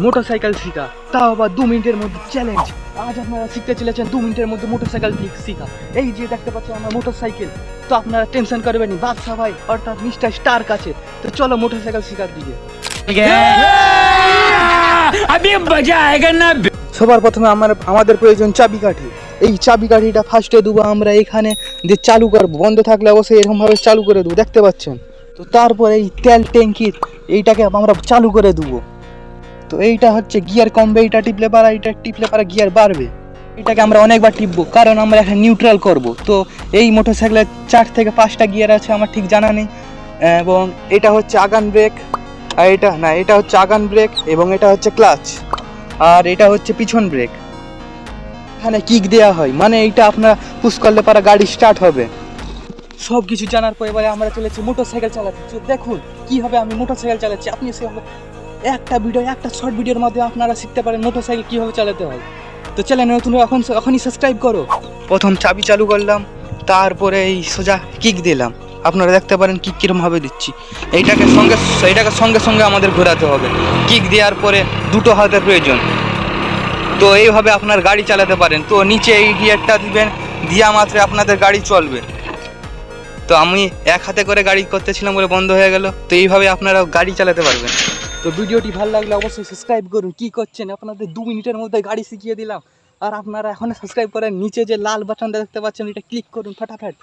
Motorcycle শেখা, তাও আবার 2 মিনিটের মধ্যে চ্যালেঞ্জ। আজ আপনারা শিখতে চলেছেন 2 মিনিটের মধ্যে মোটরসাইকেল শেখা। এই যে দেখতে পাচ্ছেন আমার মোটরসাইকেল, তো আপনারা টেনশন করবেন না, বাদশা ভাই অর্থাৎ মিস্টার স্টার কাছে। তো চলো মোটরসাইকেল শেখার দিকে। अभी मजा आएगा ना। সবার প্রথমে আমাদের প্রয়োজন চাবিকাঠি। এই চাবিকাঠিটা ফার্স্টে দেবো আমরা এখানে, দিয়ে চালু করবো, বন্ধ থাকলে অবশ্যই এরকমভাবে চালু করে দেবো, দেখতে পাচ্ছেন। তো তারপরে এই তেল ট্যাঙ্কির এইটাকে আমরা চালু করে দেবো। তো এইটা হচ্ছে গিয়ার কমবে, এইটা টিপলে পারা, এইটা টিপলে পারা গিয়ার বাড়বে। এটাকে আমরা অনেকবার টিপবো কারণ আমরা এখন নিউট্রাল করব। তো এই মোটরসাইকেলের 4 থেকে 5টা গিয়ার আছে, আমার ঠিক জানা নেই। এবং এটা হচ্ছে আগান ব্রেক, আর এটা হচ্ছে আগান ব্রেক, এবং এটা হচ্ছে ক্লাচ, আর এটা হচ্ছে পিছন ব্রেক। এখানে কিক দেওয়া হয়, মানে এইটা আপনারা পুশ করলে পারা গাড়ি স্টার্ট হবে। সব কিছু জানার পর এবারে আমরা চলেছি মোটরসাইকেল চালাতে। তো দেখুন কীভাবে আমি মোটরসাইকেল চালাচ্ছি। আপনি সেভাবে একটা শর্ট ভিডিওর মাধ্যমে আপনারা শিখতে পারেন মোটরসাইকেল কীভাবে চালাতে হয়। তো চ্যানেল নতুন এখনই সাবস্ক্রাইব করো। প্রথম চাবি চালু করলাম, তারপরে এই সোজা কিক দিলাম। আপনারা দেখতে পারেন কিক কীরকমভাবে দিচ্ছি। এইটাকে সঙ্গে সঙ্গে আমাদের ঘোরাতে হবে। কিক দেওয়ার পরে 2টো হাতের প্রয়োজন। তো এইভাবে আপনার গাড়ি চালাতে পারেন। তো নিচে এই গিয়ারটা দিবেন, দিয়া মাত্রে আপনাদের গাড়ি চলবে। তো আমি এক হাতে করে গাড়ি করতেছিলাম বলে বন্ধ হয়ে গেল। তো এইভাবে আপনারা গাড়ি চালাতে পারবেন। তো ভিডিওটি ভালো লাগলে অবশ্যই সাবস্ক্রাইব করুন। কি করছেন, আপনাদের 2 মিনিটের মধ্যে গাড়ি শিখিয়ে দিলাম। আর আপনারা এখনও সাবস্ক্রাইব করেন, নিচে যে লাল বাটনটা দেখতে পাচ্ছেন এটা ক্লিক করুন ফটাফট।